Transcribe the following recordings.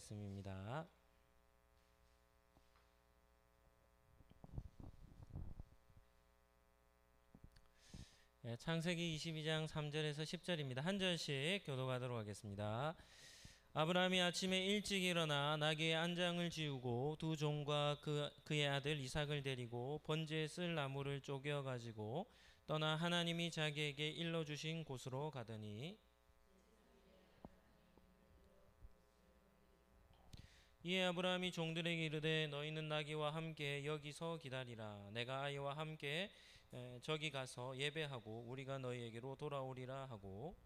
말씀입니다. 창세기 22장 3절에서 10절입니다. 한 절씩 교독하도록 하겠습니다. 아브라함이 아침에 일찍 일어나 나귀의 안장을 지우고 두 종과 그의 아들 이삭을 데리고 번제에 쓸 나무를 쪼개어 가지고 떠나 하나님이 자기에게 일러주신 곳으로 가더니 이에 아브라함이 종들에게 이르되 너희는 나귀와 함께 여기서 기다리라. 내가 아이와 함께 저기 가서 예배하고 우리가 너희에게로 돌아오리라 하고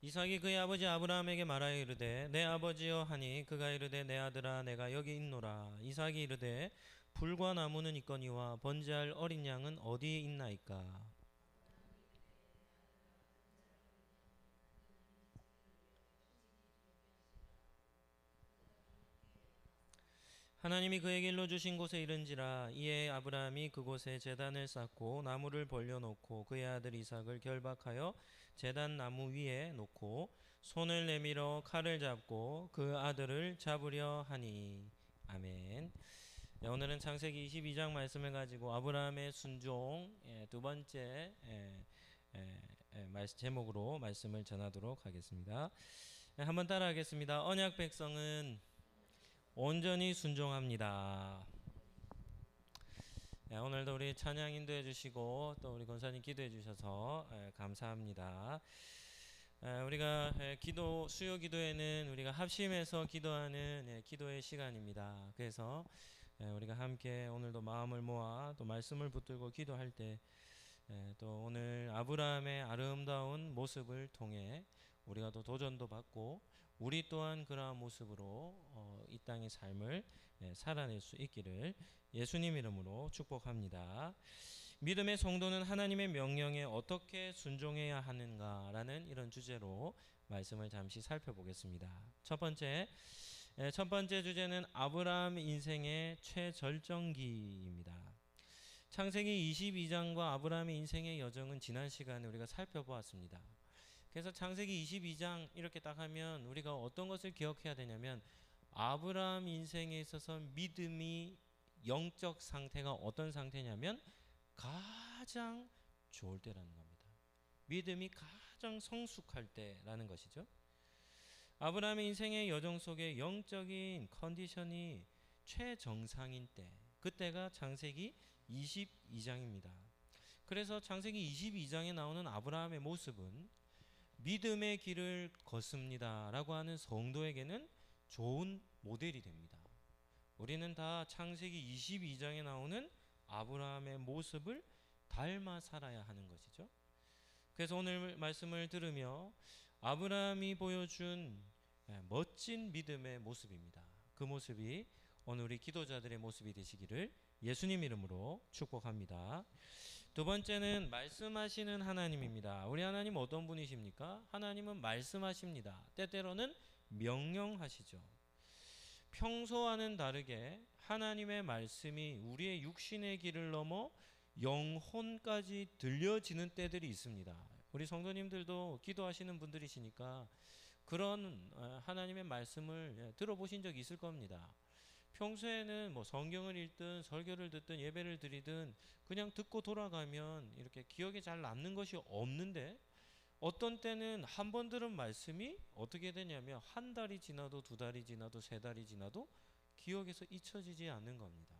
이삭이 그의 아버지 아브라함에게 말하여 이르되 내 아버지여 하니 그가 이르되 내 아들아 내가 여기 있노라. 이삭이 이르되 불과 나무는 있거니와 번제할 어린 양은 어디에 있나이까. 하나님이 그에게 일러주신 곳에 이른지라. 이에 아브라함이 그곳에 제단을 쌓고 나무를 벌려놓고 그의 아들 이삭을 결박하여 제단 나무 위에 놓고 손을 내밀어 칼을 잡고 그 아들을 잡으려 하니. 아멘. 오늘은 창세기 22장 말씀을 가지고 아브라함의 순종 두 번째 제목으로 말씀을 전하도록 하겠습니다. 한번 따라하겠습니다. 언약 백성은 온전히 순종합니다. 오늘도 우리 찬양 인도해 주시고 또 우리 권사님 기도해 주셔서 감사합니다. 우리가 수요 기도에는 우리가 합심해서 기도하는 기도의 시간입니다. 그래서 우리가 함께 오늘도 마음을 모아 또 말씀을 붙들고 기도할 때 또 오늘 아브라함의 아름다운 모습을 통해 우리가 또 도전도 받고 우리 또한 그러한 모습으로 이 땅의 삶을 살아낼 수 있기를 예수님 이름으로 축복합니다. 믿음의 성도는 하나님의 명령에 어떻게 순종해야 하는가라는 이런 주제로 말씀을 잠시 살펴보겠습니다. 첫 번째 주제는 아브라함 인생의 최절정기입니다. 창세기 22장과 아브라함의 인생의 여정은 지난 시간에 우리가 살펴보았습니다. 그래서 창세기 22장 이렇게 딱 하면 우리가 어떤 것을 기억해야 되냐면 아브라함 인생에 있어서 믿음이 영적 상태가 어떤 상태냐면 가장 좋을 때라는 겁니다. 믿음이 가장 성숙할 때라는 것이죠. 아브라함의 인생의 여정 속에 영적인 컨디션이 최정상인 때, 그때가 창세기 22장입니다. 그래서 창세기 22장에 나오는 아브라함의 모습은 믿음의 길을 걷습니다 라고 하는 성도에게는 좋은 모델이 됩니다. 우리는 다 창세기 22장에 나오는 아브라함의 모습을 닮아 살아야 하는 것이죠. 그래서 오늘 말씀을 들으며 아브라함이 보여준 멋진 믿음의 모습입니다. 그 모습이 오늘 우리 기도자들의 모습이 되시기를 예수님 이름으로 축복합니다. 두 번째는 말씀하시는 하나님입니다. 우리 하나님 어떤 분이십니까? 하나님은 말씀하십니다. 때때로는 명령하시죠. 평소와는 다르게 하나님의 말씀이 우리의 육신의 길을 넘어 영혼까지 들려지는 때들이 있습니다. 우리 성도님들도 기도하시는 분들이시니까 그런 하나님의 말씀을 들어보신 적이 있을 겁니다. 평소에는 뭐 성경을 읽든 설교를 듣든 예배를 드리든 그냥 듣고 돌아가면 이렇게 기억에 잘 남는 것이 없는데 어떤 때는 한 번 들은 말씀이 어떻게 되냐면 한 달이 지나도 두 달이 지나도 세 달이 지나도 기억에서 잊혀지지 않는 겁니다.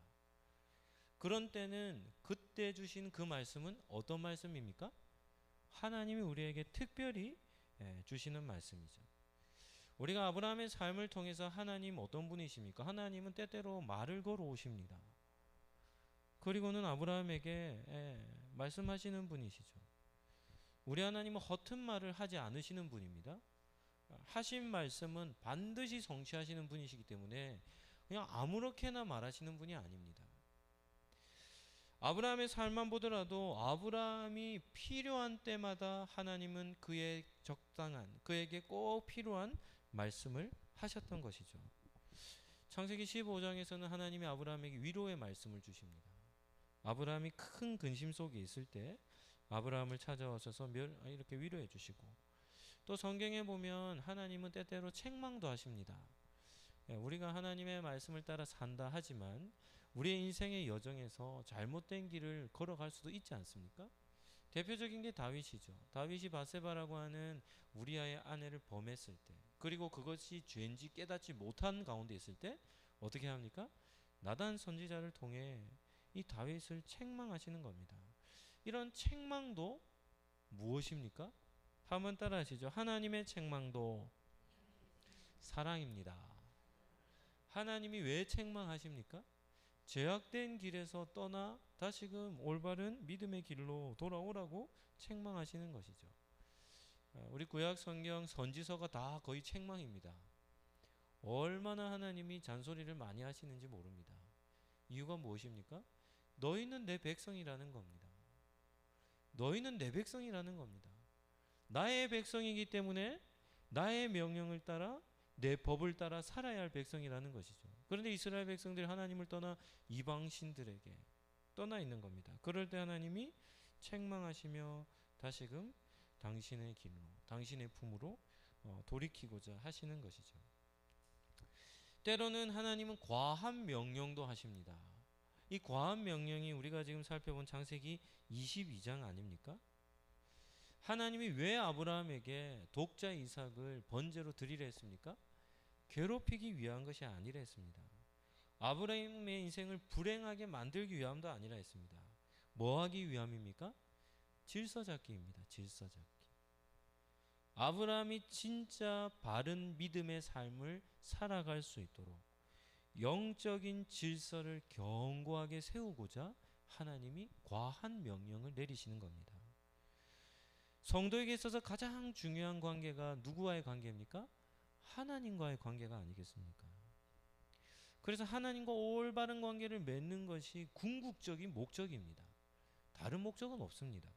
그런 때는 그때 주신 그 말씀은 어떤 말씀입니까? 하나님이 우리에게 특별히 주시는 말씀이죠. 우리가 아브라함의 삶을 통해서 하나님 어떤 분이십니까? 하나님은 때때로 말을 걸어오십니다. 그리고는 아브라함에게 말씀하시는 분이시죠. 우리 하나님은 허튼 말을 하지 않으시는 분입니다. 하신 말씀은 반드시 성취하시는 분이시기 때문에 그냥 아무렇게나 말하시는 분이 아닙니다. 아브라함의 삶만 보더라도 아브라함이 필요한 때마다 하나님은 그의 적당한, 그에게 꼭 필요한 말씀을 하셨던 것이죠. 창세기 15장에서는 하나님이 아브라함에게 위로의 말씀을 주십니다. 아브라함이 큰 근심 속에 있을 때 아브라함을 찾아오셔서 이렇게 위로해 주시고, 또 성경에 보면 하나님은 때때로 책망도 하십니다. 우리가 하나님의 말씀을 따라 산다 하지만 우리의 인생의 여정에서 잘못된 길을 걸어갈 수도 있지 않습니까? 대표적인 게 다윗이죠. 다윗이 바세바라고 하는 우리아의 아내를 범했을 때, 그리고 그것이 죄인지 깨닫지 못한 가운데 있을 때 어떻게 합니까? 나단 선지자를 통해 이 다윗을 책망하시는 겁니다. 이런 책망도 무엇입니까? 한번 따라 하시죠. 하나님의 책망도 사랑입니다. 하나님이 왜 책망하십니까? 죄악된 길에서 떠나 다시금 올바른 믿음의 길로 돌아오라고 책망하시는 것이죠. 우리 구약 성경 선지서가 다 거의 책망입니다. 얼마나 하나님이 잔소리를 많이 하시는지 모릅니다. 이유가 무엇입니까? 너희는 내 백성이라는 겁니다. 너희는 내 백성이라는 겁니다. 나의 백성이기 때문에 나의 명령을 따라 내 법을 따라 살아야 할 백성이라는 것이죠. 그런데 이스라엘 백성들이 하나님을 떠나 이방신들에게 떠나 있는 겁니다. 그럴 때 하나님이 책망하시며 다시금 당신의 길로, 당신의 품으로 돌이키고자 하시는 것이죠. 때로는 하나님은 과한 명령도 하십니다. 이 과한 명령이 우리가 지금 살펴본 창세기 22장 아닙니까? 하나님이 왜 아브라함에게 독자 이삭을 번제로 드리려 했습니까? 괴롭히기 위한 것이 아니라 했습니다. 아브라함의 인생을 불행하게 만들기 위함도 아니라 했습니다. 뭐 하기 위함입니까? 질서 잡기입니다. 질서 잡기. 아브라함이 진짜 바른 믿음의 삶을 살아갈 수 있도록 영적인 질서를 견고하게 세우고자 하나님이 과한 명령을 내리시는 겁니다. 성도에게 있어서 가장 중요한 관계가 누구와의 관계입니까? 하나님과의 관계가 아니겠습니까? 그래서 하나님과 올바른 관계를 맺는 것이 궁극적인 목적입니다. 다른 목적은 없습니다.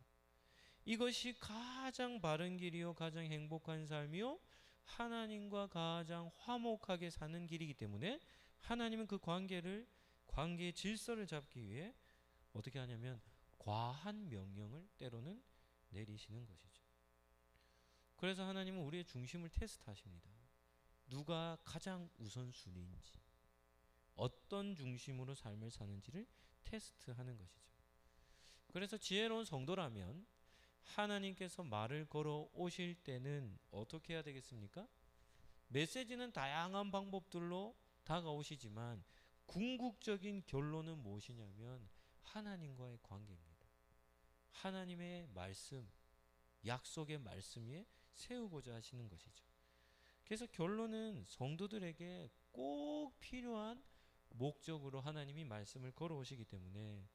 이것이 가장 바른 길이요, 가장 행복한 삶이요, 하나님과 가장 화목하게 사는 길이기 때문에 하나님은 그 관계의 질서를 잡기 위해 어떻게 하냐면 과한 명령을 때로는 내리시는 것이죠. 그래서 하나님은 우리의 중심을 테스트하십니다. 누가 가장 우선순위인지, 어떤 중심으로 삶을 사는지를 테스트하는 것이죠. 그래서 지혜로운 성도라면 하나님께서 말을 걸어 오실 때는 어떻게 해야 되겠습니까? 메시지는 다양한 방법들로 다가오시지만 궁극적인 결론은 무엇이냐면 하나님과의 관계입니다. 하나님의 말씀, 약속의 말씀 위에 세우고자 하시는 것이죠. 그래서 결론은 성도들에게 꼭 필요한 목적으로 하나님이 말씀을 걸어오시기 때문에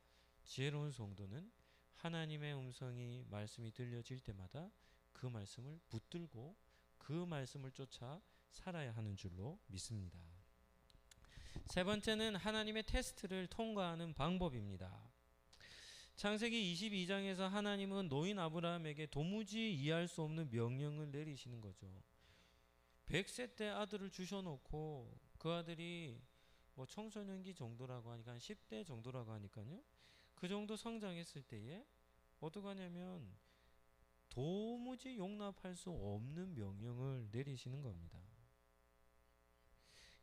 지혜로운 성도는 하나님의 음성이 말씀이 들려질 때마다 그 말씀을 붙들고 그 말씀을 쫓아 살아야 하는 줄로 믿습니다. 세 번째는 하나님의 테스트를 통과하는 방법입니다. 창세기 22장에서 하나님은 노인 아브라함에게 도무지 이해할 수 없는 명령을 내리시는 거죠. 100세 때 아들을 주셔놓고 그 아들이 뭐 청소년기 정도라고 하니까 한 10대 정도라고 하니까요. 그 정도 성장했을 때에 어떻게 하냐면 도무지 용납할 수 없는 명령을 내리시는 겁니다.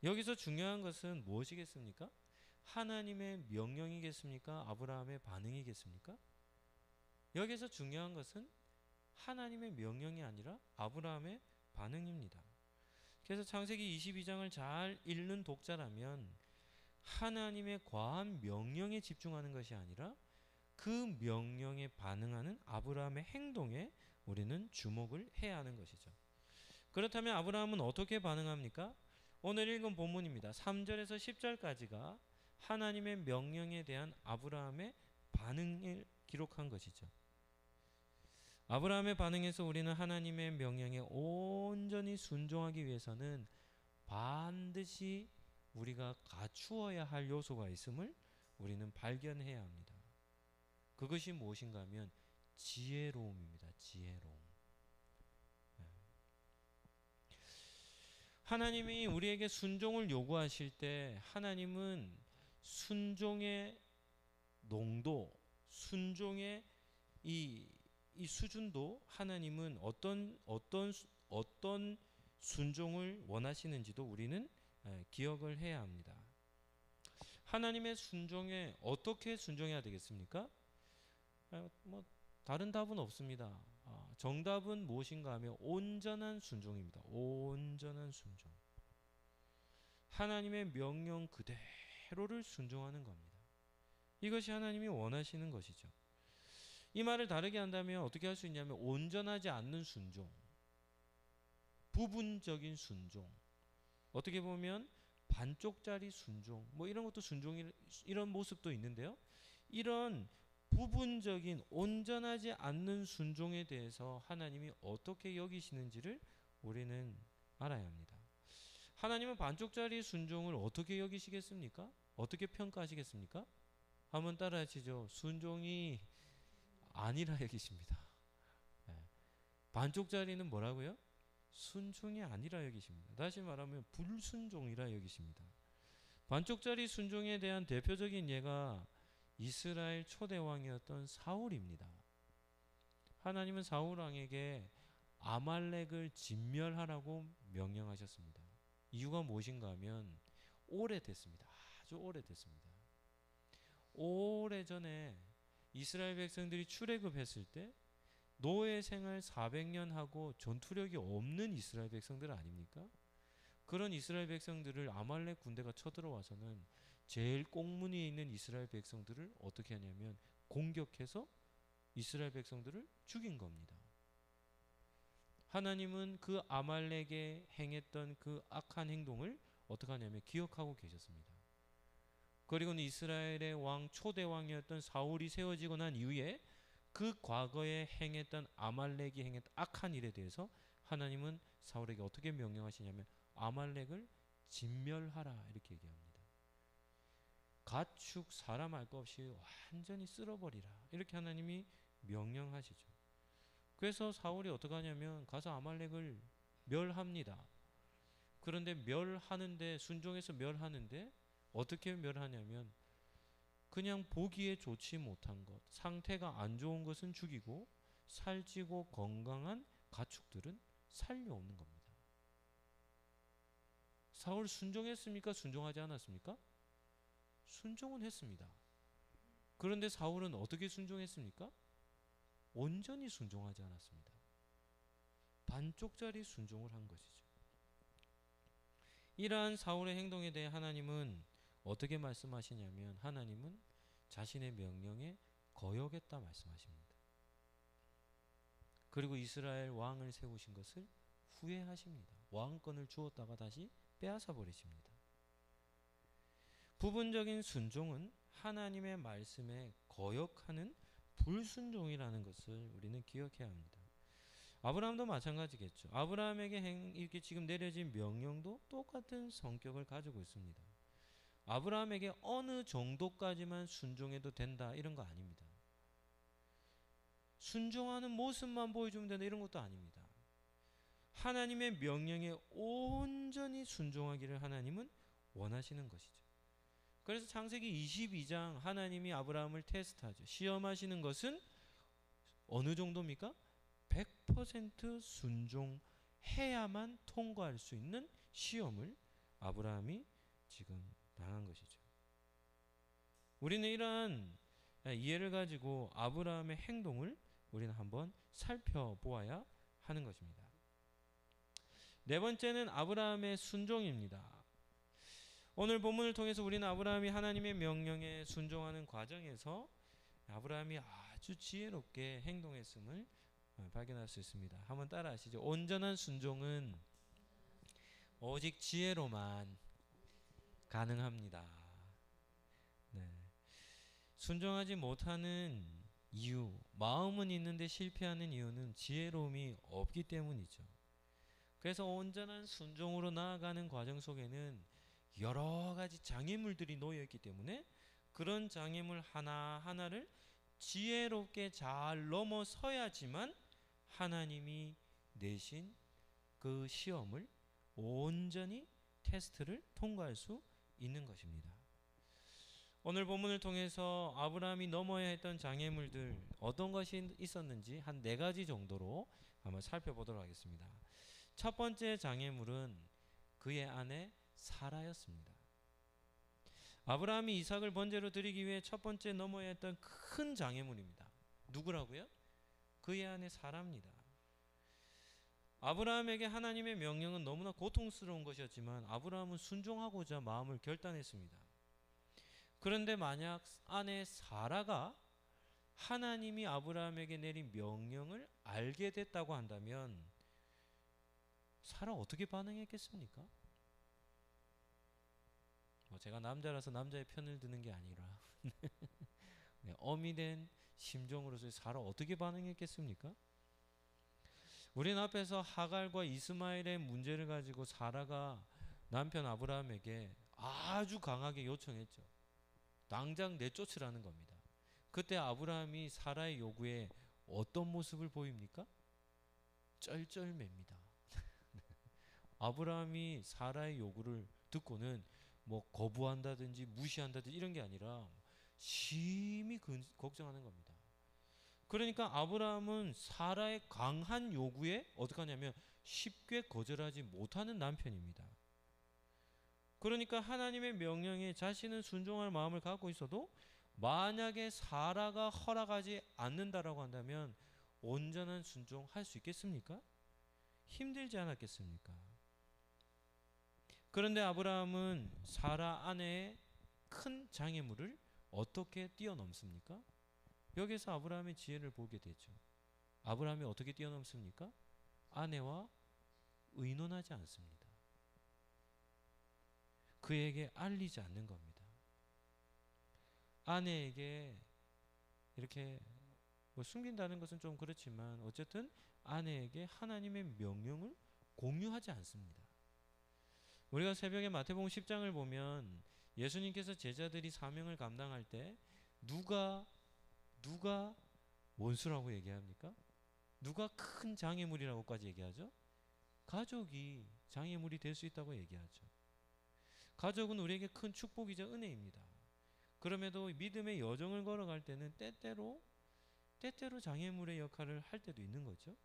여기서 중요한 것은 무엇이겠습니까? 하나님의 명령이겠습니까? 아브라함의 반응이겠습니까? 여기서 중요한 것은 하나님의 명령이 아니라 아브라함의 반응입니다. 그래서 창세기 22장을 잘 읽는 독자라면 하나님의 과한 명령에 집중하는 것이 아니라 그 명령에 반응하는 아브라함의 행동에 우리는 주목을 해야 하는 것이죠. 그렇다면 아브라함은 어떻게 반응합니까? 오늘 읽은 본문입니다. 3절에서 10절까지가 하나님의 명령에 대한 아브라함의 반응을 기록한 것이죠. 아브라함의 반응에서 우리는 하나님의 명령에 온전히 순종하기 위해서는 반드시 우리가 갖추어야 할 요소가 있음을 우리는 발견해야 합니다. 그것이 무엇인가 하면 지혜로움입니다. 지혜로움. 하나님이 우리에게 순종을 요구하실 때 하나님은 순종의 농도, 순종의 이 수준도 하나님은 어떤 순종을 원하시는지도 우리는 기억을 해야 합니다. 하나님의 순종에 어떻게 순종해야 되겠습니까? 뭐 다른 답은 없습니다. 정답은 무엇인가 하면 온전한 순종입니다. 온전한 순종. 하나님의 명령 그대로를 순종하는 겁니다. 이것이 하나님이 원하시는 것이죠. 이 말을 다르게 한다면 어떻게 할 수 있냐면 온전하지 않는 순종, 부분적인 순종, 어떻게 보면 반쪽짜리 순종, 뭐 이런 것도 순종이 이런 모습도 있는데요. 이런 부분적인 온전하지 않는 순종에 대해서 하나님이 어떻게 여기시는지를 우리는 알아야 합니다. 하나님은 반쪽짜리 순종을 어떻게 여기시겠습니까? 어떻게 평가하시겠습니까? 한번 따라하시죠. 순종이 아니라 여기십니다. 반쪽짜리는 뭐라고요? 순종이 아니라 여기십니다. 다시 말하면 불순종이라 여기십니다. 반쪽짜리 순종에 대한 대표적인 예가 이스라엘 초대왕이었던 사울입니다. 하나님은 사울 왕에게 아말렉을 진멸하라고 명령하셨습니다. 이유가 무엇인가 하면 오래됐습니다. 아주 오래됐습니다. 오래전에 이스라엘 백성들이 출애굽했을 때 노예 생활 400년 하고 전투력이 없는 이스라엘 백성들 아닙니까? 그런 이스라엘 백성들을 아말렉 군대가 쳐들어와서는 제일 꽁무니에 있는 이스라엘 백성들을 어떻게 하냐면 공격해서 이스라엘 백성들을 죽인 겁니다. 하나님은 그 아말렉에 행했던 그 악한 행동을 어떻게 하냐면 기억하고 계셨습니다. 그리고는 이스라엘의 왕 초대왕이었던 사울이 세워지고 난 이후에 그 과거에 행했던 아말렉이 행했던 악한 일에 대해서 하나님은 사울에게 어떻게 명령하시냐면 아말렉을 진멸하라 이렇게 얘기합니다. 가축 사람 할 것 없이 완전히 쓸어버리라 이렇게 하나님이 명령하시죠. 그래서 사울이 어떻게 하냐면 가서 아말렉을 멸합니다. 그런데 멸하는데 순종해서 멸하는데 어떻게 멸하냐면 그냥 보기에 좋지 못한 것, 상태가 안 좋은 것은 죽이고 살찌고 건강한 가축들은 살려오는 겁니다. 사울 순종했습니까? 순종하지 않았습니까? 순종은 했습니다. 그런데 사울은 어떻게 순종했습니까? 온전히 순종하지 않았습니다. 반쪽짜리 순종을 한 것이죠. 이러한 사울의 행동에 대해 하나님은 어떻게 말씀하시냐면 하나님은 자신의 명령에 거역했다 말씀하십니다. 그리고 이스라엘 왕을 세우신 것을 후회하십니다. 왕권을 주었다가 다시 빼앗아 버리십니다. 부분적인 순종은 하나님의 말씀에 거역하는 불순종이라는 것을 우리는 기억해야 합니다. 아브라함도 마찬가지겠죠. 아브라함에게 이렇게 지금 내려진 명령도 똑같은 성격을 가지고 있습니다. 아브라함에게 어느 정도까지만 순종해도 된다 이런 거 아닙니다. 순종하는 모습만 보여주면 된다 이런 것도 아닙니다. 하나님의 명령에 온전히 순종하기를 하나님은 원하시는 것이죠. 그래서 창세기 22장 하나님이 아브라함을 테스트하죠. 시험하시는 것은 어느 정도입니까? 100% 순종해야만 통과할 수 있는 시험을 아브라함이 지금 당한 것이죠. 우리는 이러한 이해를 가지고 아브라함의 행동을 우리는 한번 살펴보아야 하는 것입니다. 네 번째는 아브라함의 순종입니다. 오늘 본문을 통해서 우리는 아브라함이 하나님의 명령에 순종하는 과정에서 아브라함이 아주 지혜롭게 행동했음을 발견할 수 있습니다. 한번 따라 하시죠. 온전한 순종은 오직 지혜로만 가능합니다. 네. 순종하지 못하는 이유, 마음은 있는데 실패하는 이유는 지혜로움이 없기 때문이죠. 그래서 온전한 순종으로 나아가는 과정 속에는 여러 가지 장애물들이 놓여 있기 때문에 그런 장애물 하나하나를 지혜롭게 잘 넘어서야지만 하나님이 내신 그 시험을 온전히 테스트를 통과할 수 있는 것입니다. 오늘 본문을 통해서 아브라함이 넘어야 했던 장애물들 어떤 것이 있었는지 한 4가지 정도로 한번 살펴보도록 하겠습니다. 첫 번째 장애물은 그의 아내 사라였습니다. 아브라함이 이삭을 번제로 드리기 위해 첫 번째 넘어야 했던 큰 장애물입니다. 누구라고요? 그의 아내 사라입니다. 아브라함에게 하나님의 명령은 너무나 고통스러운 것이었지만 아브라함은 순종하고자 마음을 결단했습니다. 그런데 만약 아내 사라가 하나님이 아브라함에게 내린 명령을 알게 됐다고 한다면 사라 어떻게 반응했겠습니까? 제가 남자라서 남자의 편을 드는 게 아니라 어미 된 심정으로서 사라 어떻게 반응했겠습니까? 우리는 앞에서 하갈과 이스마엘의 문제를 가지고 사라가 남편 아브라함에게 아주 강하게 요청했죠. 당장 내쫓으라는 겁니다. 그때 아브라함이 사라의 요구에 어떤 모습을 보입니까? 쩔쩔맵니다. 아브라함이 사라의 요구를 듣고는 거부한다든지 무시한다든지 이런 게 아니라 심히 걱정하는 겁니다. 그러니까 아브라함은 사라의 강한 요구에 어떻게 하냐면 쉽게 거절하지 못하는 남편입니다. 그러니까 하나님의 명령에 자신은 순종할 마음을 갖고 있어도 만약에 사라가 허락하지 않는다라고 한다면 온전한 순종할 수 있겠습니까? 힘들지 않았겠습니까? 그런데 아브라함은 사라 아내의 큰 장애물을 어떻게 뛰어넘습니까? 여기서 아브라함의 지혜를 보게 되죠. 아브라함이 어떻게 뛰어넘습니까? 아내와 의논하지 않습니다. 그에게 알리지 않는 겁니다. 아내에게 이렇게 숨긴다는 것은 좀 그렇지만 어쨌든 아내에게 하나님의 명령을 공유하지 않습니다. 우리가 새벽에 마태복음 10장을 보면 예수님께서 제자들이 사명을 감당할 때 누가 원수라고 얘기합니까? 누가 큰 장애물이라고까지 얘기하죠? 가족이 장애물이 될 수 있다고 얘기하죠. 가족은 우리에게 큰 축복이자 은혜입니다. 그럼에도 믿음의 여정을 걸어갈 때는 때때로 장애물의 역할을 할 때도 있는 거죠.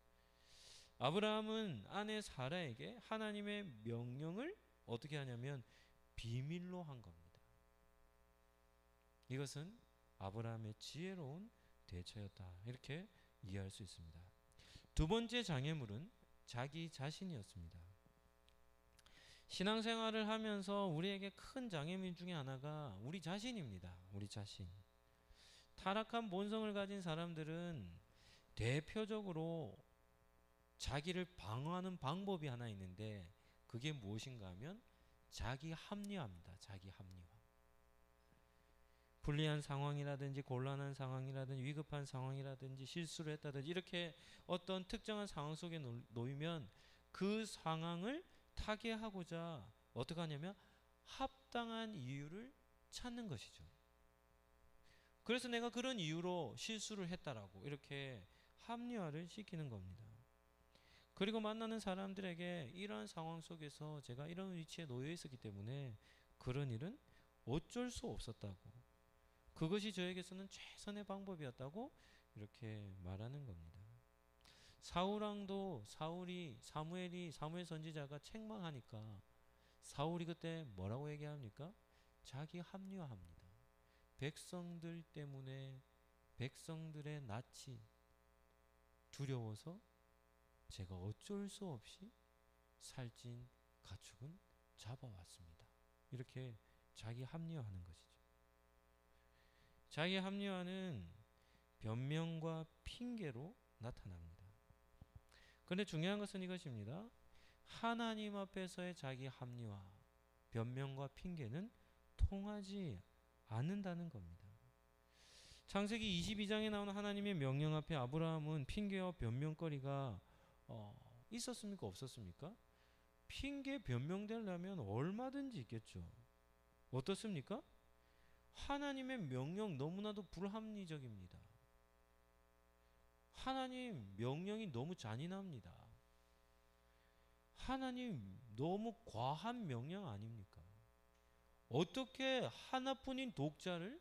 아브라함은 아내 사라에게 하나님의 명령을 어떻게 하냐면 비밀로 한 겁니다. 이것은 아브라함의 지혜로운 대처였다, 이렇게 이해할 수 있습니다. 두 번째 장애물은 자기 자신이었습니다. 신앙생활을 하면서 우리에게 큰 장애물 중에 하나가 우리 자신입니다. 우리 자신. 타락한 본성을 가진 사람들은 대표적으로 자기를 방어하는 방법이 하나 있는데 그게 무엇인가 하면 자기 합리화입니다. 자기 합리화. 불리한 상황이라든지 곤란한 상황이라든지 위급한 상황이라든지 실수를 했다든지 이렇게 어떤 특정한 상황 속에 놓이면 그 상황을 타개하고자 어떻게 하냐면 합당한 이유를 찾는 것이죠. 그래서 내가 그런 이유로 실수를 했다라고 이렇게 합리화를 시키는 겁니다. 그리고 만나는 사람들에게 이러한 상황 속에서 제가 이런 위치에 놓여 있었기 때문에 그런 일은 어쩔 수 없었다고, 그것이 저에게서는 최선의 방법이었다고 이렇게 말하는 겁니다. 사무엘 선지자가 책망하니까 사울이 그때 뭐라고 얘기합니까? 자기 합리화합니다. 백성들 때문에 백성들의 낯이 두려워서 제가 어쩔 수 없이 살찐 가축은 잡아왔습니다. 이렇게 자기 합리화하는 것이죠. 자기 합리화는 변명과 핑계로 나타납니다. 그런데 중요한 것은 이것입니다. 하나님 앞에서의 자기 합리화, 변명과 핑계는 통하지 않는다는 겁니다. 창세기 22장에 나오는 하나님의 명령 앞에 아브라함은 핑계와 변명거리가 있었습니까? 없었습니까? 핑계 변명되려면 얼마든지 있겠죠. 어떻습니까? 하나님의 명령 너무나도 불합리적입니다. 하나님 명령이 너무 잔인합니다. 하나님 너무 과한 명령 아닙니까? 어떻게 하나뿐인 독자를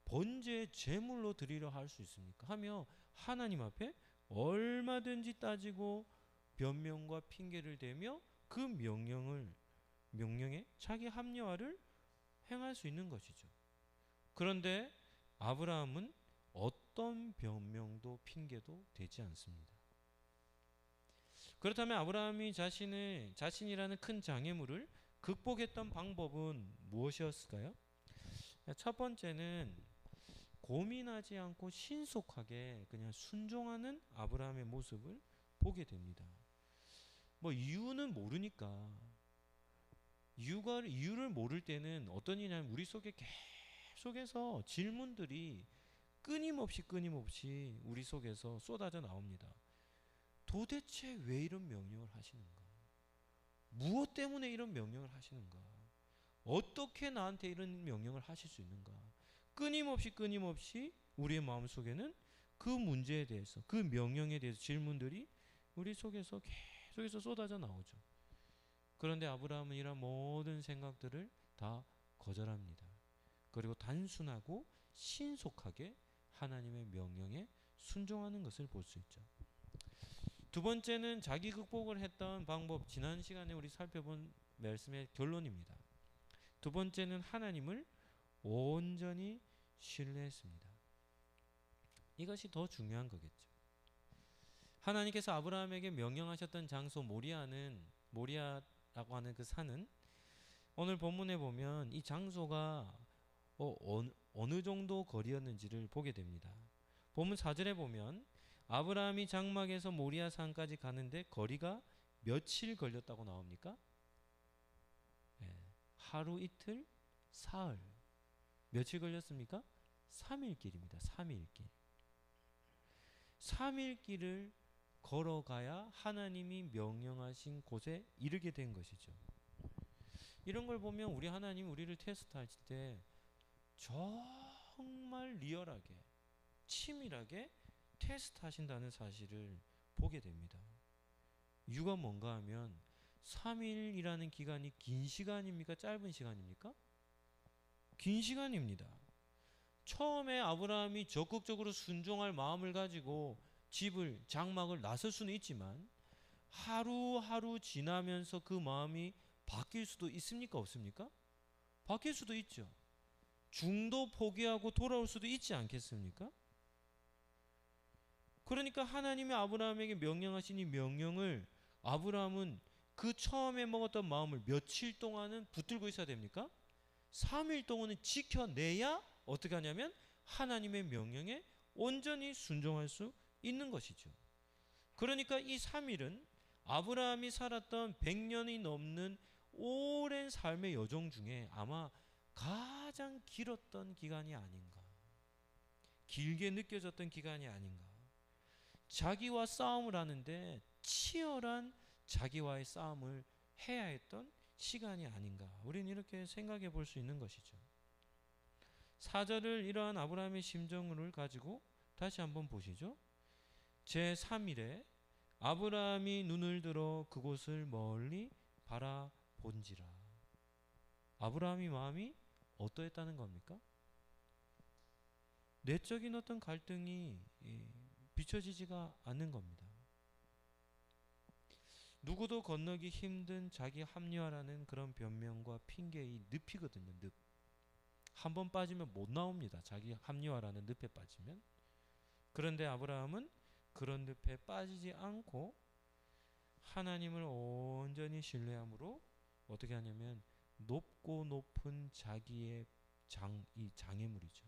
번제의 제물로 드리려 할 수 있습니까? 하며 하나님 앞에 얼마든지 따지고 변명과 핑계를 대며 그 명령에 자기 합리화를 행할 수 있는 것이죠. 그런데 아브라함은 어떤 변명도 핑계도 되지 않습니다. 그렇다면 아브라함이 자신이라는 큰 장애물을 극복했던 방법은 무엇이었을까요? 첫 번째는 고민하지 않고 신속하게 그냥 순종하는 아브라함의 모습을 보게 됩니다. 뭐 이유는 모르니까 이유를 모를 때는 어떤 일이냐면 우리 속에 계속해서 질문들이 끊임없이 우리 속에서 쏟아져 나옵니다. 도대체 왜 이런 명령을 하시는가? 무엇 때문에 이런 명령을 하시는가? 어떻게 나한테 이런 명령을 하실 수 있는가? 끊임없이 우리의 마음속에는 그 문제에 대해서, 그 명령에 대해서 질문들이 우리 속에서 계속해서 쏟아져 나오죠. 그런데 아브라함은 이런 모든 생각들을 다 거절합니다. 그리고 단순하고 신속하게 하나님의 명령에 순종하는 것을 볼 수 있죠. 두 번째는 자기 극복을 했던 방법, 지난 시간에 우리 살펴본 말씀의 결론입니다. 두 번째는 하나님을 온전히 신뢰했습니다. 이것이 더 중요한 거겠죠. 하나님께서 아브라함에게 명령하셨던 장소 모리아라고 하는 그 산은 오늘 본문에 보면 이 장소가 어느 정도 거리였는지를 보게 됩니다. 본문 4절에 보면 아브라함이 장막에서 모리아 산까지 가는데 거리가 며칠 걸렸다고 나옵니까? 네. 하루 이틀 사흘. 며칠 걸렸습니까? 3일 길입니다. 3일 길. 3일 길을 걸어가야 하나님이 명령하신 곳에 이르게 된 것이죠. 이런 걸 보면 우리 하나님 우리를 테스트하실 때 정말 리얼하게 치밀하게 테스트하신다는 사실을 보게 됩니다. 이유가 뭔가 하면 3일이라는 기간이 긴 시간입니까? 짧은 시간입니까? 긴 시간입니다. 처음에 아브라함이 적극적으로 순종할 마음을 가지고 장막을 나설 수는 있지만 하루하루 지나면서 그 마음이 바뀔 수도 있습니까? 없습니까? 바뀔 수도 있죠. 중도 포기하고 돌아올 수도 있지 않겠습니까? 그러니까 하나님이 아브라함에게 명령하신 이 명령을 아브라함은 그 처음에 먹었던 마음을 며칠 동안은 붙들고 있어야 됩니까? 3일 동안은 지켜내야 어떻게 하냐면 하나님의 명령에 온전히 순종할 수 있는 것이죠. 그러니까 이 3일은 아브라함이 살았던 100년이 넘는 오랜 삶의 여정 중에 아마 가장 길었던 기간이 아닌가. 길게 느껴졌던 기간이 아닌가. 자기와 싸움을 하는데 치열한 자기와의 싸움을 해야 했던 시간이 아닌가. 우리는 이렇게 생각해 볼 수 있는 것이죠. 4절을 이러한 아브라함의 심정을 가지고 다시 한번 보시죠. 제3일에 아브라함이 눈을 들어 그곳을 멀리 바라본지라. 아브라함의 마음이 어떠했다는 겁니까? 내적인 어떤 갈등이 비춰지지가 않는 겁니다. 누구도 건너기 힘든 자기 합리화라는 그런 변명과 핑계의 늪이거든요. 늪. 한번 빠지면 못 나옵니다. 자기 합리화라는 늪에 빠지면. 그런데 아브라함은 그런 늪에 빠지지 않고 하나님을 온전히 신뢰함으로 어떻게 하냐면 높고 높은 자기의 이 장애물이죠.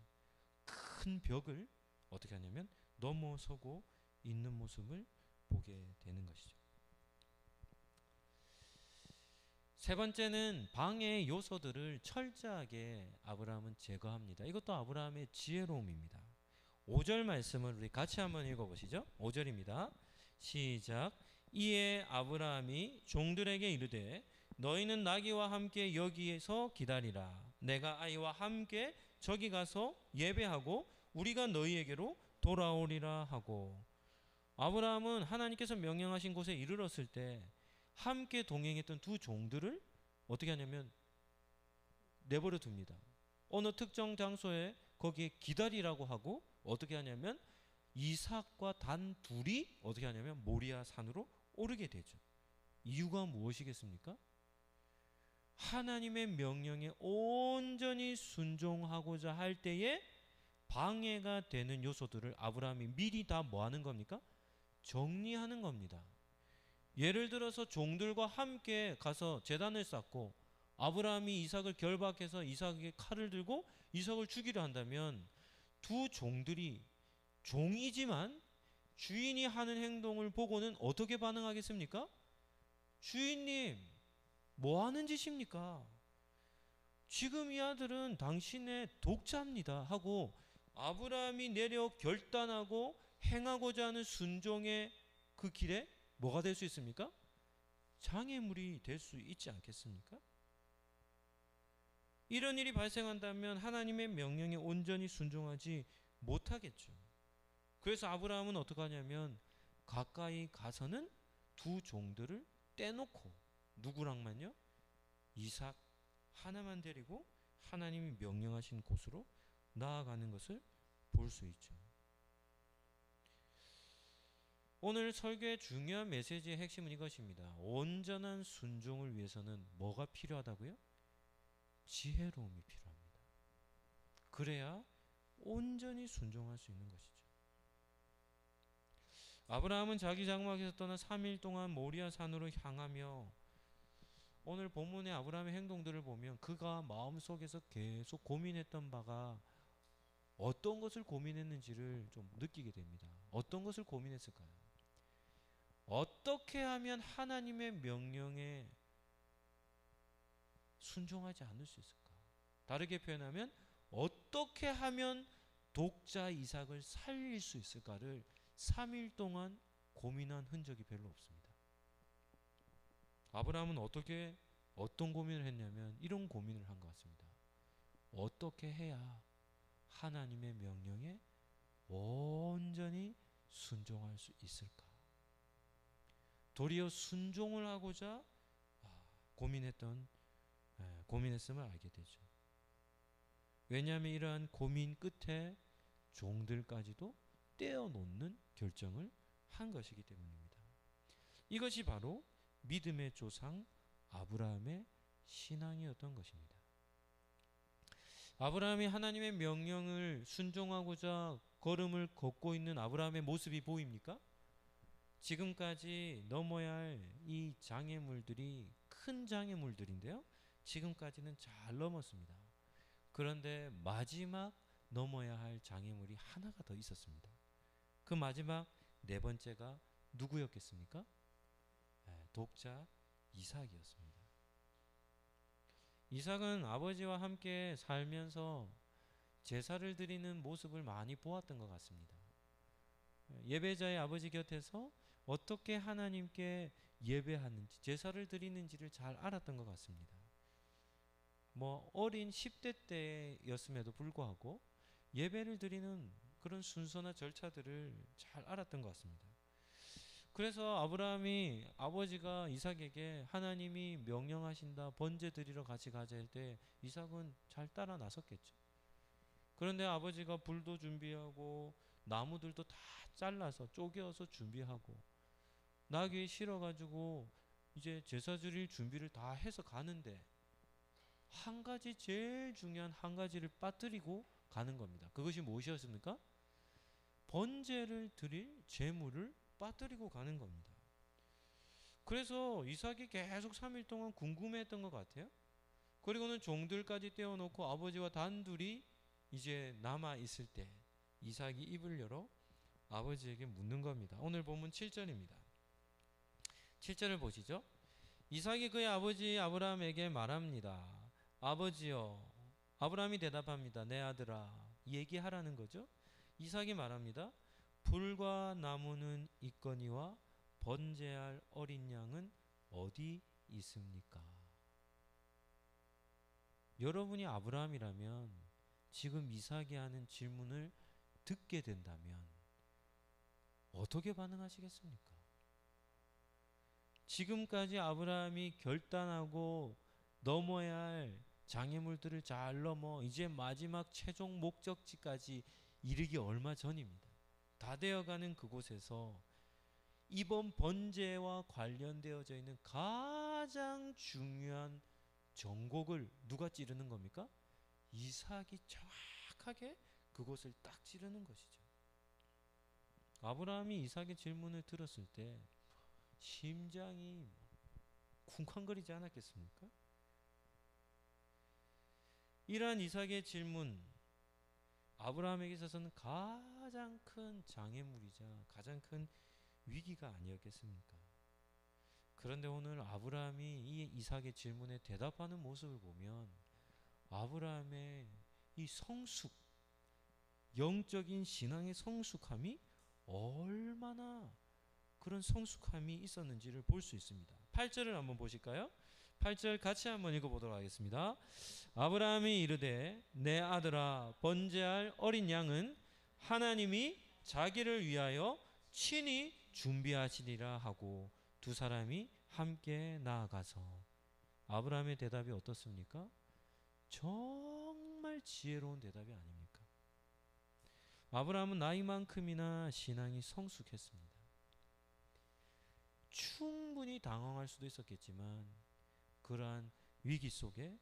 큰 벽을 어떻게 하냐면 넘어서고 있는 모습을 보게 되는 것이죠. 세 번째는 방해의 요소들을 철저하게 아브라함은 제거합니다. 이것도 아브라함의 지혜로움입니다. 5절 말씀을 우리 같이 한번 읽어보시죠. 5절입니다. 시작. 이에 아브라함이 종들에게 이르되 너희는 나귀와 함께 여기에서 기다리라. 내가 아이와 함께 저기 가서 예배하고 우리가 너희에게로 돌아오리라 하고. 아브라함은 하나님께서 명령하신 곳에 이르렀을 때 함께 동행했던 두 종들을 어떻게 하냐면 내버려 둡니다. 어느 특정 장소에 거기에 기다리라고 하고 어떻게 하냐면 이삭과 단 둘이 어떻게 하냐면 모리아 산으로 오르게 되죠. 이유가 무엇이겠습니까? 하나님의 명령에 온전히 순종하고자 할 때에 방해가 되는 요소들을 아브라함이 미리 다 뭐 하는 겁니까? 정리하는 겁니다. 예를 들어서 종들과 함께 가서 제단을 쌓고 아브라함이 이삭을 결박해서 이삭에게 칼을 들고 이삭을 죽이려 한다면 두 종들이 종이지만 주인이 하는 행동을 보고는 어떻게 반응하겠습니까? 주인님, 뭐 하는 짓입니까? 지금 이 아들은 당신의 독자입니다 하고 아브라함이 내려 결단하고 행하고자 하는 순종의 그 길에 뭐가 될 수 있습니까? 장애물이 될 수 있지 않겠습니까? 이런 일이 발생한다면 하나님의 명령에 온전히 순종하지 못하겠죠. 그래서 아브라함은 어떻게 하냐면 가까이 가서는 두 종들을 떼놓고 누구랑만요? 이삭 하나만 데리고 하나님이 명령하신 곳으로 나아가는 것을 볼 수 있죠. 오늘 설교의 중요한 메시지의 핵심은 이것입니다. 온전한 순종을 위해서는 뭐가 필요하다고요? 지혜로움이 필요합니다. 그래야 온전히 순종할 수 있는 것이죠. 아브라함은 자기 장막에서 떠나 3일 동안 모리아 산으로 향하며 오늘 본문의 아브라함의 행동들을 보면 그가 마음속에서 계속 고민했던 바가 어떤 것을 고민했는지를 좀 느끼게 됩니다. 어떤 것을 고민했을까요? 어떻게 하면 하나님의 명령에 순종하지 않을 수 있을까? 다르게 표현하면 어떻게 하면 독자 이삭을 살릴 수 있을까를 3일 동안 고민한 흔적이 별로 없습니다. 아브라함은 어떤 고민을 했냐면 이런 고민을 한 것 같습니다. 어떻게 해야 하나님의 명령에 온전히 순종할 수 있을까? 도리어 순종을 하고자 고민했음을 알게 되죠. 왜냐하면 이러한 고민 끝에 종들까지도 떼어놓는 결정을 한 것이기 때문입니다. 이것이 바로 믿음의 조상 아브라함의 신앙이었던 것입니다. 아브라함이 하나님의 명령을 순종하고자 걸음을 걷고 있는 아브라함의 모습이 보입니까? 지금까지 넘어야 할 이 장애물들이 큰 장애물들인데요. 지금까지는 잘 넘었습니다. 그런데 마지막 넘어야 할 장애물이 하나가 더 있었습니다. 그 마지막 네 번째가 누구였겠습니까? 독자 이삭이었습니다. 이삭은 아버지와 함께 살면서 제사를 드리는 모습을 많이 보았던 것 같습니다. 예배자의 아버지 곁에서 어떻게 하나님께 예배하는지 제사를 드리는지를 잘 알았던 것 같습니다. 어린 10대 때였음에도 불구하고 예배를 드리는 그런 순서나 절차들을 잘 알았던 것 같습니다. 그래서 아브라함이 아버지가 이삭에게 하나님이 명령하신다 번제 드리러 같이 가자 할 때 이삭은 잘 따라 나섰겠죠. 그런데 아버지가 불도 준비하고 나무들도 다 잘라서 쪼개어서 준비하고 나귀에 실어가지고 이제 제사 드릴 준비를 다 해서 가는데 한 가지 제일 중요한 한 가지를 빠뜨리고 가는 겁니다. 그것이 무엇이었습니까? 번제를 드릴 제물을 빠뜨리고 가는 겁니다. 그래서 이삭이 계속 3일 동안 궁금해했던 것 같아요. 그리고는 종들까지 떼어놓고 아버지와 단둘이 이제 남아있을 때 이삭이 입을 열어 아버지에게 묻는 겁니다. 오늘 본문 7절입니다. 7절을 보시죠. 이삭이 그의 아버지 아브라함에게 말합니다. 아버지여. 아브라함이 대답합니다. 내 아들아. 얘기하라는 거죠. 이삭이 말합니다. 불과 나무는 있거니와 번제할 어린 양은 어디 있습니까? 여러분이 아브라함이라면 지금 이삭이 하는 질문을 듣게 된다면 어떻게 반응하시겠습니까? 지금까지 아브라함이 결단하고 넘어야 할 장애물들을 잘 넘어 이제 마지막 최종 목적지까지 이르기 얼마 전입니다. 다 되어가는 그곳에서 이번 번제와 관련되어져 있는 가장 중요한 정곡을 누가 찌르는 겁니까? 이삭이 정확하게 그곳을 딱 찌르는 것이죠. 아브라함이 이삭의 질문을 들었을 때 심장이 쿵쾅거리지 않았겠습니까? 이러한 이삭의 질문, 아브라함에게 있어서는 가장 큰 장애물이자 가장 큰 위기가 아니었겠습니까? 그런데 오늘 아브라함이 이 이삭의 질문에 대답하는 모습을 보면 아브라함의 이 성숙, 영적인 신앙의 성숙함이 얼마나 그런 성숙함이 있었는지를 볼 수 있습니다. 8절을 한번 보실까요? 8절 같이 한번 읽어보도록 하겠습니다. 아브라함이 이르되 내 아들아 번제할 어린 양은 하나님이 자기를 위하여 친히 준비하시리라 하고 두 사람이 함께 나아가서 아브라함의 대답이 어떻습니까? 정말 지혜로운 대답이 아닙니까? 아브라함은 나이만큼이나 신앙이 성숙했습니다. 충분히 당황할 수도 있었겠지만 그러한 위기 속에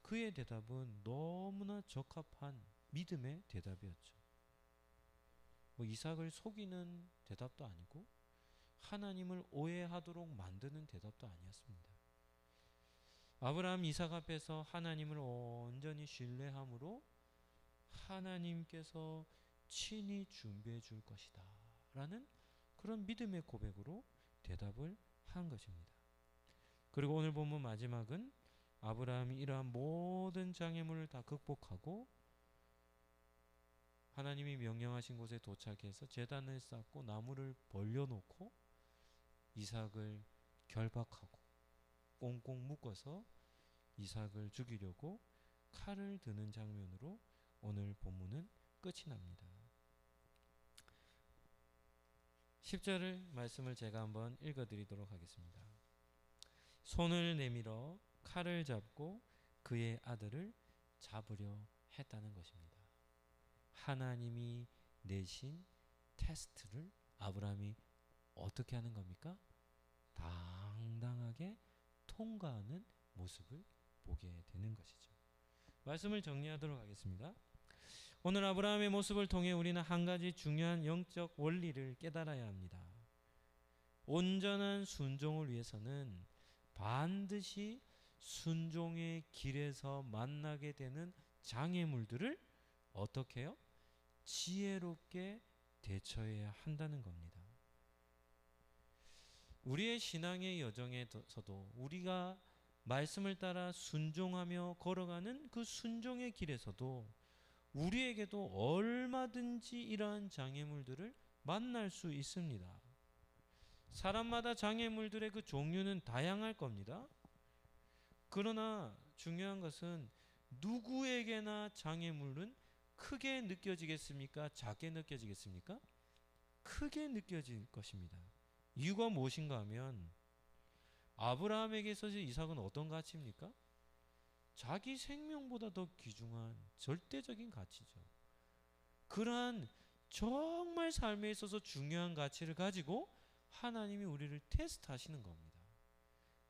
그의 대답은 너무나 적합한 믿음의 대답이었죠. 이삭을 속이는 대답도 아니고 하나님을 오해하도록 만드는 대답도 아니었습니다. 아브라함 이삭 앞에서 하나님을 온전히 신뢰함으로 하나님께서 친히 준비해 줄 것이다 라는 그런 믿음의 고백으로 대답을 한 것입니다. 그리고 오늘 본문 마지막은 아브라함이 이러한 모든 장애물을 다 극복하고 하나님이 명령하신 곳에 도착해서 제단을 쌓고 나무를 벌려놓고 이삭을 결박하고 꽁꽁 묶어서 이삭을 죽이려고 칼을 드는 장면으로 오늘 본문은 끝이 납니다. 10절 말씀을 제가 한번 읽어드리도록 하겠습니다. 손을 내밀어 칼을 잡고 그의 아들을 잡으려 했다는 것입니다. 하나님이 내신 테스트를 아브라함이 어떻게 하는 겁니까? 당당하게 통과하는 모습을 보게 되는 것이죠. 말씀을 정리하도록 하겠습니다. 오늘 아브라함의 모습을 통해 우리는 한 가지 중요한 영적 원리를 깨달아야 합니다. 온전한 순종을 위해서는 반드시 순종의 길에서 만나게 되는 장애물들을 어떻게 해요? 지혜롭게 대처해야 한다는 겁니다. 우리의 신앙의 여정에서도 우리가 말씀을 따라 순종하며 걸어가는 그 순종의 길에서도 우리에게도 얼마든지 이러한 장애물들을 만날 수 있습니다. 사람마다 장애물들의 그 종류는 다양할 겁니다. 그러나 중요한 것은 누구에게나 장애물은 크게 느껴지겠습니까? 작게 느껴지겠습니까? 크게 느껴질 것입니다. 이유가 무엇인가 하면 아브라함에게 있어서 이삭은 어떤 가치입니까? 자기 생명보다 더 귀중한 절대적인 가치죠. 그러한 정말 삶에 있어서 중요한 가치를 가지고 하나님이 우리를 테스트하시는 겁니다.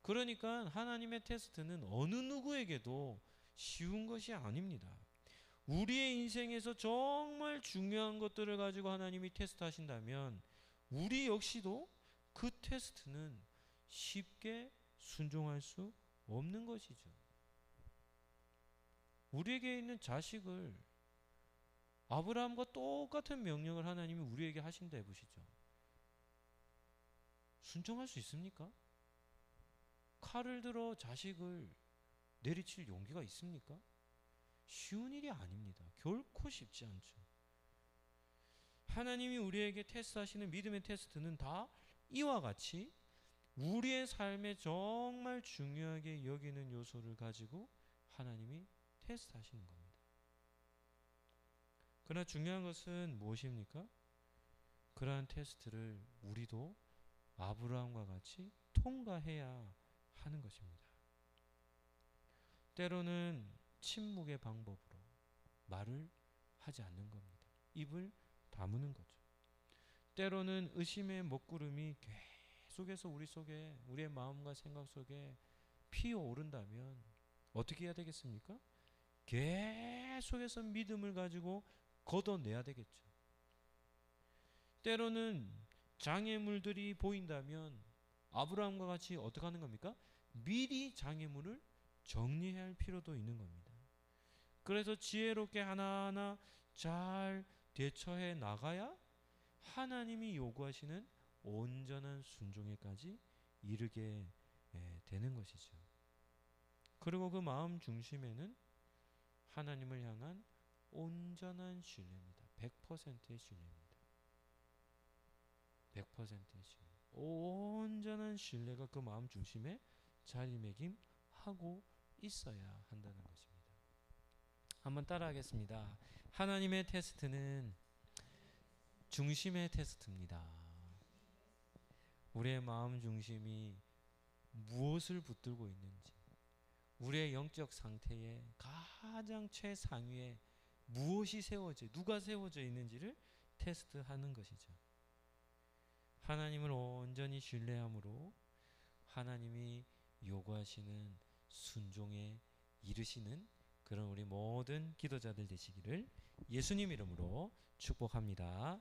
그러니까 하나님의 테스트는 어느 누구에게도 쉬운 것이 아닙니다. 우리의 인생에서 정말 중요한 것들을 가지고 하나님이 테스트하신다면 우리 역시도 그 테스트는 쉽게 순종할 수 없는 것이죠. 우리에게 있는 자식을 아브라함과 똑같은 명령을 하나님이 우리에게 하신다 해보시죠. 순종할 수 있습니까? 칼을 들어 자식을 내리칠 용기가 있습니까? 쉬운 일이 아닙니다. 결코 쉽지 않죠. 하나님이 우리에게 테스트하시는 믿음의 테스트는 다 이와 같이 우리의 삶에 정말 중요하게 여기는 요소를 가지고 하나님이 테스트하시는 겁니다. 그러나 중요한 것은 무엇입니까? 그러한 테스트를 우리도 아브라함과 같이 통과해야 하는 것입니다. 때로는 침묵의 방법으로 말을 하지 않는 겁니다. 입을 다무는 거죠. 때로는 의심의 먹구름이 계속해서 우리 속에, 우리의 마음과 생각 속에 피어오른다면 어떻게 해야 되겠습니까? 계속해서 믿음을 가지고 걷어내야 되겠죠. 때로는 장애물들이 보인다면 아브라함과 같이 어떻게 하는 겁니까? 미리 장애물을 정리해야 할 필요도 있는 겁니다. 그래서 지혜롭게 하나하나 잘 대처해 나가야 하나님이 요구하시는 온전한 순종에까지 이르게 되는 것이죠. 그리고 그 마음 중심에는 하나님을 향한 온전한 신뢰입니다. 100%의 신뢰입니다. 100%의 신뢰. 온전한 신뢰가 그 마음 중심에 자리매김하고 있어야 한다는 것입니다. 한번 따라하겠습니다. 하나님의 테스트는 중심의 테스트입니다. 우리의 마음 중심이 무엇을 붙들고 있는지, 우리의 영적 상태의 가장 최상위에 무엇이 세워져, 누가 세워져 있는지를 테스트하는 것이죠. 하나님을 온전히 신뢰함으로 하나님이 요구하시는 순종에 이르시는 그런 우리 모든 기도자들 되시기를 예수님 이름으로 축복합니다.